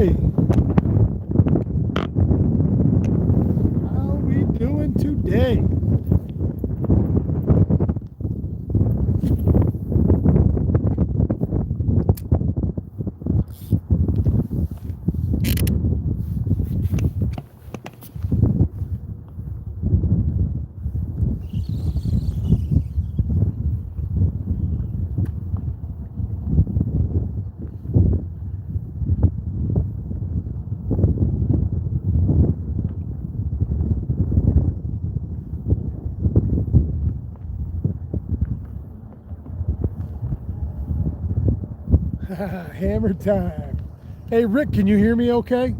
boy. How we doing today? Hammer time. Hey, Rick, can you hear me okay?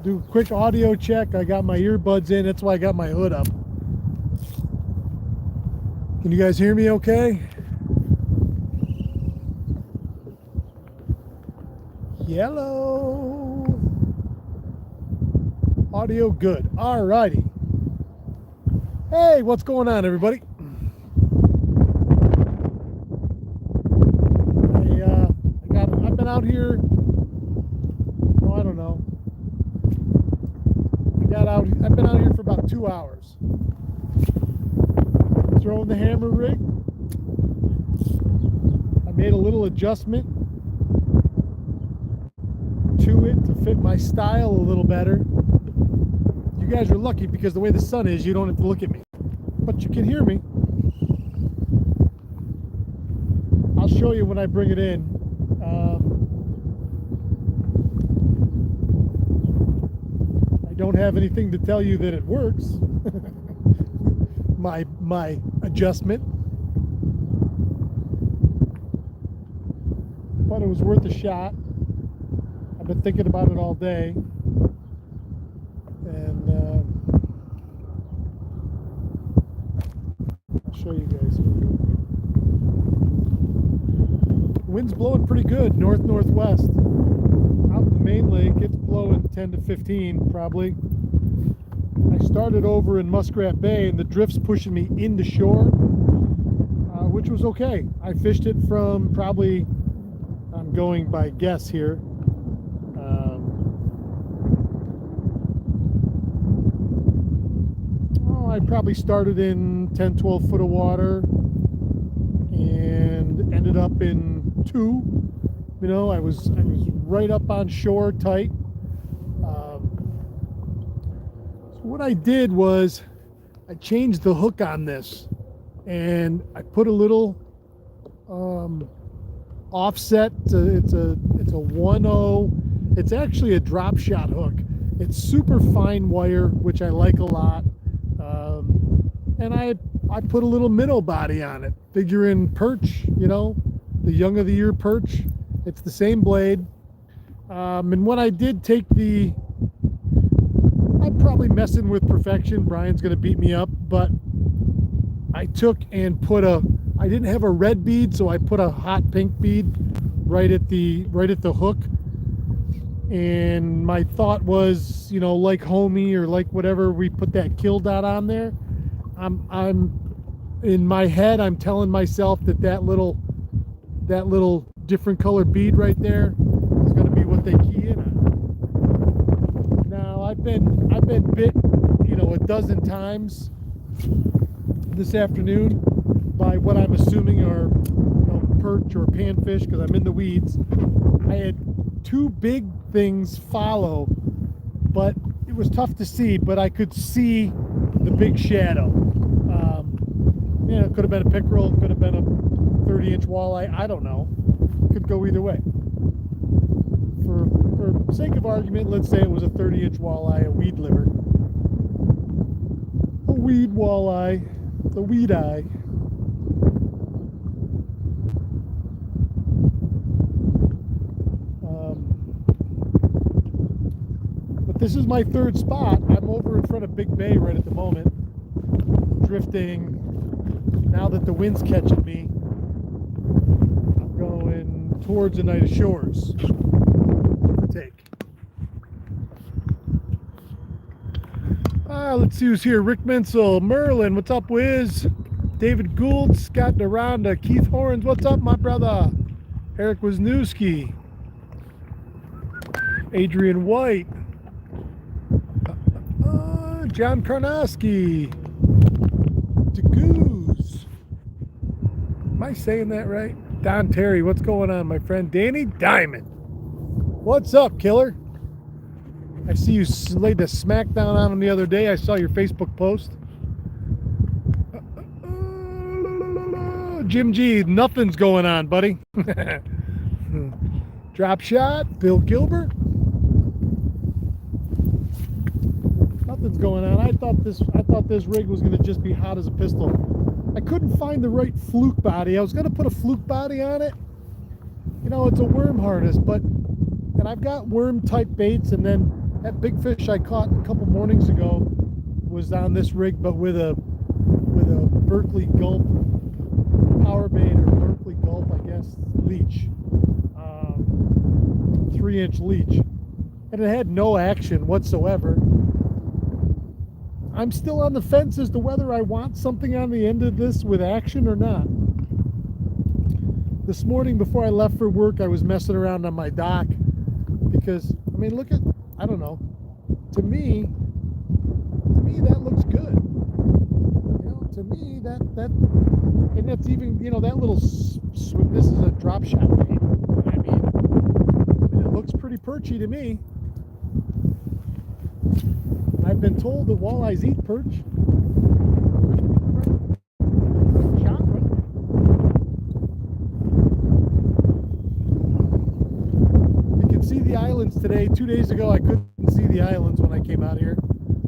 Do a quick audio check. I got my earbuds in. That's why I got my hood up. Can you guys hear me okay? Yellow. Audio good. All righty. Hey, what's going on, everybody? I've been out here. Oh, I don't know. I've been out here for about 2 hours. Throwing the hammer rig. I made a little adjustment to it to fit my style a little better. You guys are lucky because the way the sun is, you don't have to look at me. But you can hear me. I'll show you when I bring it in. I don't have anything to tell you that it works. my adjustment. But it was worth a shot. I've been thinking about it all day. And I'll show you guys. The wind's blowing pretty good, north-northwest. Out in the main lake, it's blowing 10 to 15 probably. I started over in Muskrat Bay and the drift's pushing me into shore, which was okay. I fished it from probably, I'm going by guess here, I probably started in 10, 12 foot of water and ended up in 2. You know, I was right up on shore tight. So what I did was I changed the hook on this and I put a little offset. It's a 1/0. It's actually a drop shot hook. It's super fine wire, which I like a lot. And I put a little minnow body on it, figuring perch, you know, the young of the year perch. It's the same blade. And when I did take I'm probably messing with perfection. Brian's going to beat me up, but I took and I didn't have a red bead, so I put a hot pink bead right at the hook. And my thought was, you know, like homie or like whatever, we put that kill dot on there. I'm in my head, I'm telling myself that little different color bead right there is going to be what they key in on. Now I've been bit, you know, a dozen times this afternoon by what I'm assuming are, you know, perch or panfish, because I'm in the weeds. I had 2 big things follow, but it was tough to see, but I could see the big shadow. You know, it could have been a pickerel, it could have been a 30-inch walleye, I don't know. Could go either way. For sake of argument, let's say it was a 30-inch walleye, a weed liver. A weed walleye, the weed eye. But this is my 3rd spot. I'm over in front of Big Bay right at the moment, drifting. Now that the wind's catching me, I'm going towards Oneida Shores. Take. Let's see who's here. Rick Mensel, Merlin, what's up, Wiz? David Gould, Scott Duranda, Keith Horns, what's up, my brother? Eric Wisniewski, Adrian White, John Karnowski, DeGoose. Am I saying that right? Don Terry, what's going on, my friend? Danny Diamond, what's up, killer? I see you laid the smackdown on him the other day. I saw your Facebook post. Jim G, nothing's going on, buddy. Drop shot, Bill Gilbert. Nothing's going on. I thought this rig was going to just be hot as a pistol. I couldn't find the right fluke body. I was going to put a fluke body on it. You know, it's a worm harness, and I've got worm type baits, and then that big fish I caught a couple mornings ago was on this rig, but with a Berkeley Gulp power bait, or Berkeley Gulp, I guess, leech, 3-inch leech, and it had no action whatsoever. I'm still on the fence as to whether I want something on the end of this with action or not. This morning before I left for work, I was messing around on my dock because, I mean, look at, I don't know, to me that looks good. You know, to me that and that's even, you know, that little this is a drop shot bait. I mean, it looks pretty perchy to me. I've been told that walleyes eat perch. Shot, right? You can see the islands today. 2 days ago, I couldn't see the islands when I came out here.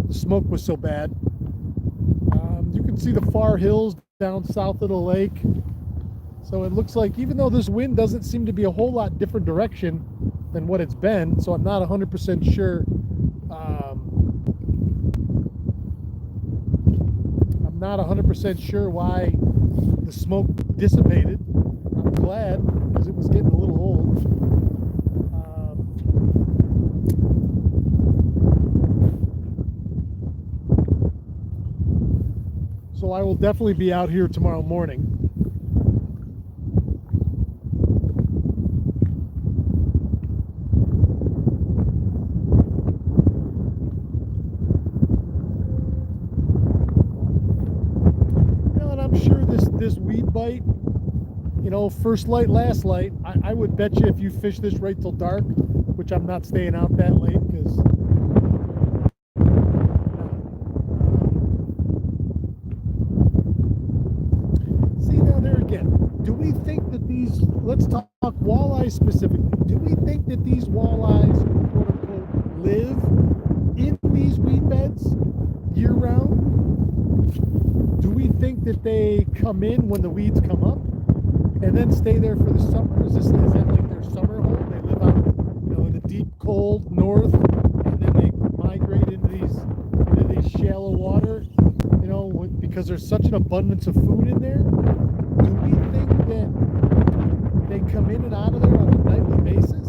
The smoke was so bad. You can see the far hills down south of the lake. So it looks like, even though this wind doesn't seem to be a whole lot different direction than what it's been, so I'm not 100% sure. I'm not 100% sure why the smoke dissipated. I'm glad, because it was getting a little old. So I will definitely be out here tomorrow morning. This weed bite, you know, first light, last light, I would bet you if you fish this right till dark, which I'm not staying out that late because see, now there again, do we think that these, let's talk walleyes specifically, do we think that these walleyes, quote unquote, live in these weed beds year round? Do we think that they come in when the weeds come up and then stay there for the summer? Is that like their summer home? They live out, you know, in the deep cold north, and then they migrate into these shallow water, you know, because there's such an abundance of food in there. Do we think that they come in and out of there on a nightly basis?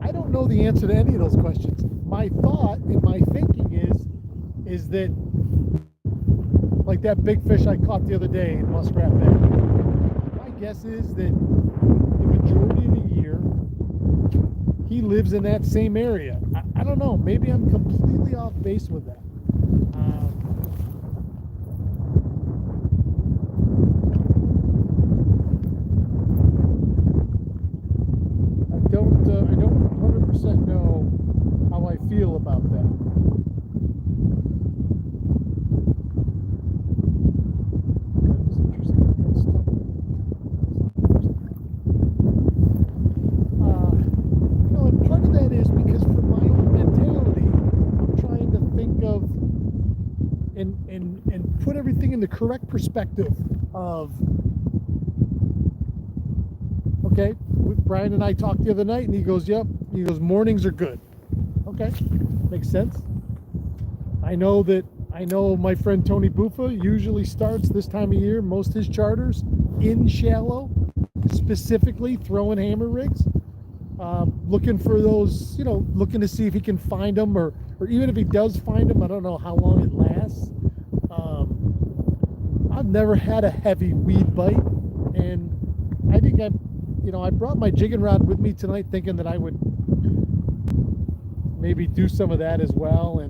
I don't know the answer to any of those questions. My thought and my thinking is that, like that big fish I caught the other day in Muskrat Bay, my guess is that the majority of the year he lives in that same area. I don't know, maybe I'm completely off base with that. I don't 100% know how I feel about that. And put everything in the correct perspective of, okay, Brian and I talked the other night and he goes, yep, he goes, mornings are good. Okay, makes sense. I know my friend Tony Buffa usually starts this time of year, most of his charters in shallow, specifically throwing hammer rigs, looking for those, you know, looking to see if he can find them, or even if he does find them, I don't know how long it lasts. I've never had a heavy weed bite, and I think I brought my jigging rod with me tonight, thinking that I would maybe do some of that as well.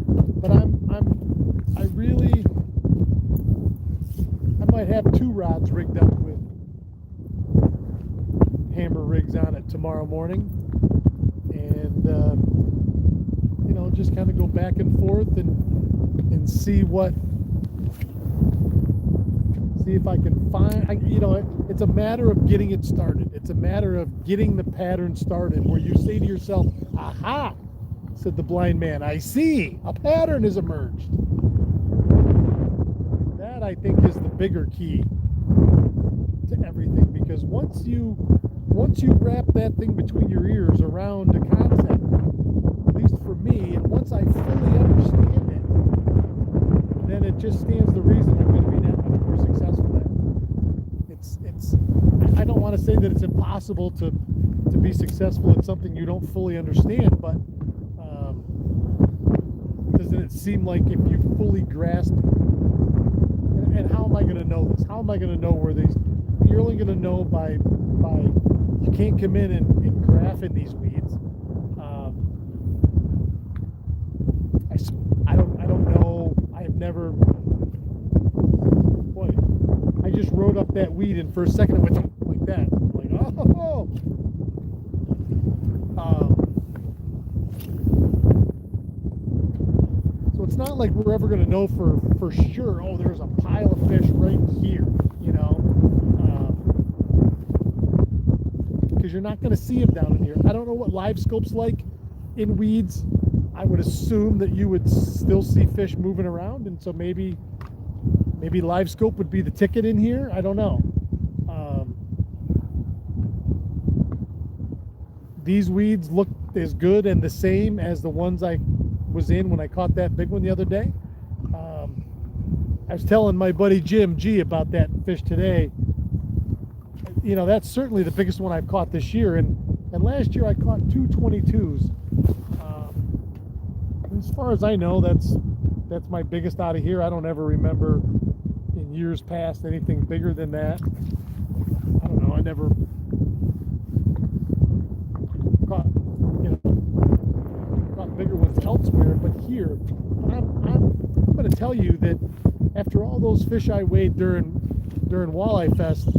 But I might have 2 rods rigged up with hammer rigs on it tomorrow morning, and just kind of go back and forth and see if I can find. It's a matter of getting it started. It's a matter of getting the pattern started, where you say to yourself, "Aha!" said the blind man. "I see. A pattern has emerged." That, I think, is the bigger key to everything, because once you wrap that thing between your ears around a concept, at least for me, and once I fully understand it, then it just stands the reason I'm going to be that much more successful at it. I don't want to say that it's impossible to be successful at something you don't fully understand, but doesn't it seem like if you fully grasp, and how am I going to know this? How am I going to know where these? You're only going to know by you can't come in and graph in these weeds. I don't know. I have never. Boy, I just rode up that weed, and for a second it went like that. I'm like, oh. So it's not like we're ever going to know for sure. Oh, there's a pile of fish right here, because you're not going to see them down in here. I don't know what live scope's like in weeds. I would assume that you would still see fish moving around, and so maybe live scope would be the ticket in here. I don't know. These weeds look as good and the same as the ones I was in when I caught that big one the other day. I was telling my buddy Jim G about that fish today. That's certainly the biggest one I've caught this year, and last year I caught 2 22s. As far as I know, that's my biggest out of here. I don't ever remember in years past anything bigger than that. I don't know. I never caught bigger ones elsewhere, but here I'm going to tell you that after all those fish I weighed during Walleye Fest,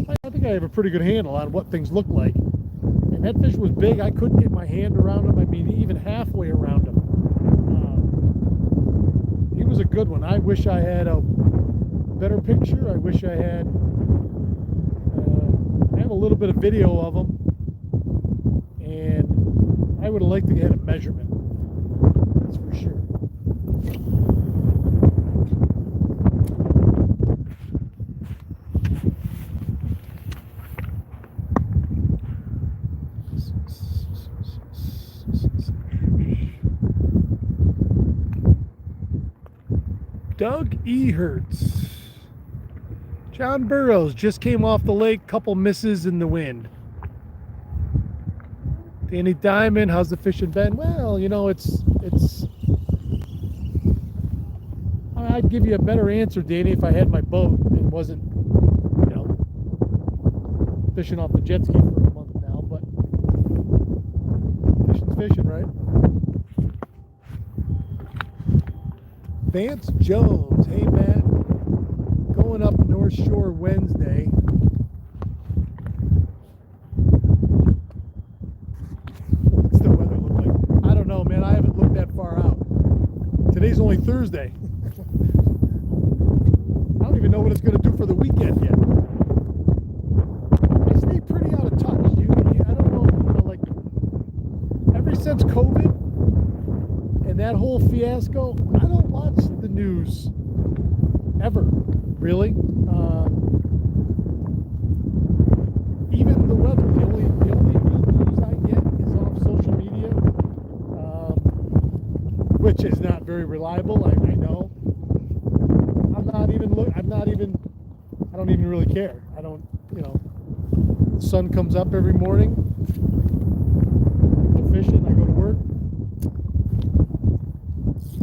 I think I have a pretty good handle on what things look like. And that fish was big. I couldn't get my hand around him. I mean, even halfway around him. He was a good one. I wish I had a better picture. I wish I had. I have a little bit of video of him, and I would have liked to get a measurement. That's for sure. Doug E. Hertz. John Burroughs just came off the lake, couple misses in the wind. Danny Diamond, how's the fishing been? Well, I'd give you a better answer, Danny, if I had my boat and wasn't, fishing off the jet ski for a month now, but fishing's fishing, right? Vance Jones, hey Matt, going up North Shore Wednesday. What's the weather look like? I don't know, man. I haven't looked that far out. Today's only Thursday. I don't even know what it's going to do for the weekend yet. I stay pretty out of touch. I don't know, ever since COVID and that whole fiasco, I don't watch the news ever, really. Even the weather, the only real news I get is off social media, which is not very reliable. I know. I don't even really care. I don't, the sun comes up every morning. I go fishing. I go to work.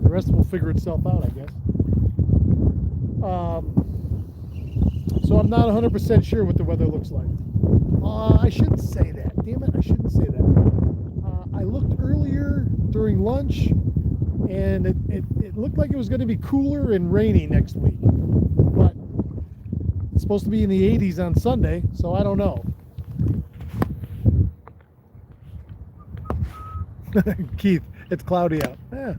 The rest will figure itself out, I guess. So I'm not 100% sure what the weather looks like. I shouldn't say that. Damn it, I shouldn't say that. I looked earlier during lunch, and it looked like it was going to be cooler and rainy next week. But it's supposed to be in the 80s on Sunday, so I don't know. Keith, it's cloudy out. Yeah.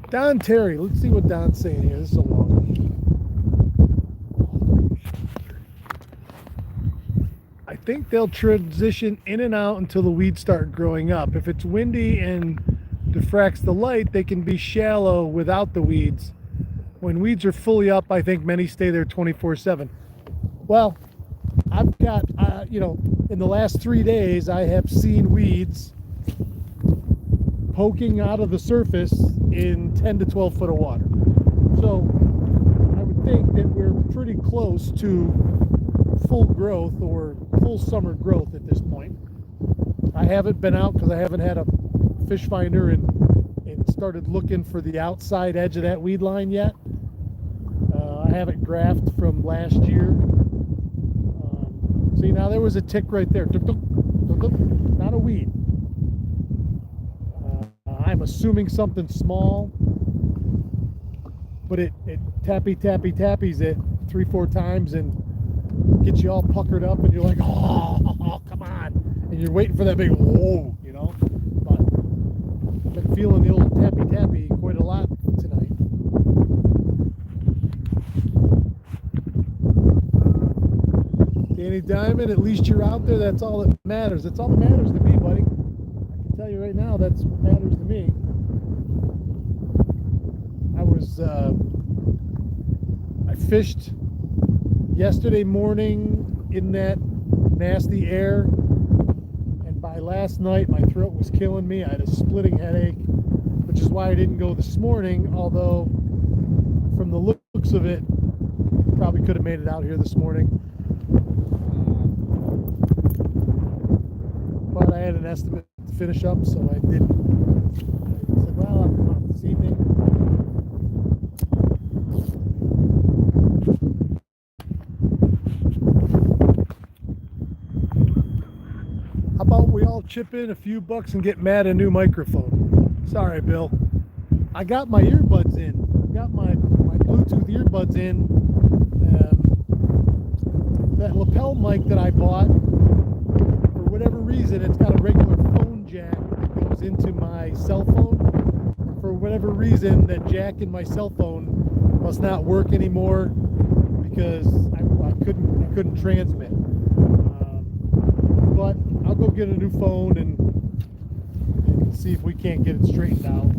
Don Terry, let's see what Don's saying here. This is so long. I think they'll transition in and out until the weeds start growing up. If it's windy and diffracts the light, they can be shallow without the weeds. When weeds are fully up, I think many stay there 24/7. Well, I've got, in the last 3 days, I have seen weeds poking out of the surface in 10 to 12 foot of water. So I would think that we're pretty close to full growth or full summer growth at this point. I haven't been out because I haven't had a fish finder and started looking for the outside edge of that weed line yet. I haven't graphed from last year. See, now there was a tick right there. Not a weed. I'm assuming something small, but it tappies it 3-4 times and gets you all puckered up, and you're like, oh, come on, and you're waiting for that big whoa, But I've been feeling the old tappy quite a lot tonight. Danny Diamond, at least you're out there. That's all that matters. That's all that matters to me, buddy. I can tell you right now, that's what matters to me. I fished yesterday morning in that nasty air, and by last night my throat was killing me. I had a splitting headache, which is why I didn't go this morning, although from the looks of it, probably could have made it out here this morning. But I had an estimate to finish up, so I didn't. I said, well, I'll come out this evening. How about we all chip in a few bucks and get Matt a new microphone? Sorry, Bill. I got my earbuds in. I got my Bluetooth earbuds in. That lapel mic that I bought, for whatever reason, it's got a regular phone jack that goes into my cell phone. For whatever reason, that jack in my cell phone must not work anymore because I couldn't transmit. But I'll go get a new phone and see if we can't get it straightened out.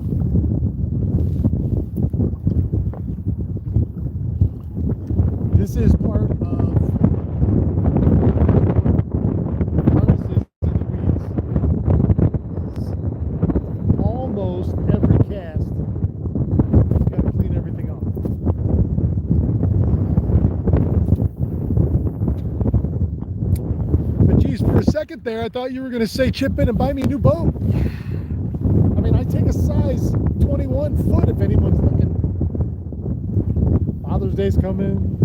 This is part of harnesses in the weeds. Almost every cast, you've got to clean everything off. But geez, for a second there, I thought you were going to say chip in and buy me a new boat. I mean, I take a size 21 foot if anyone's looking. Father's Day's coming.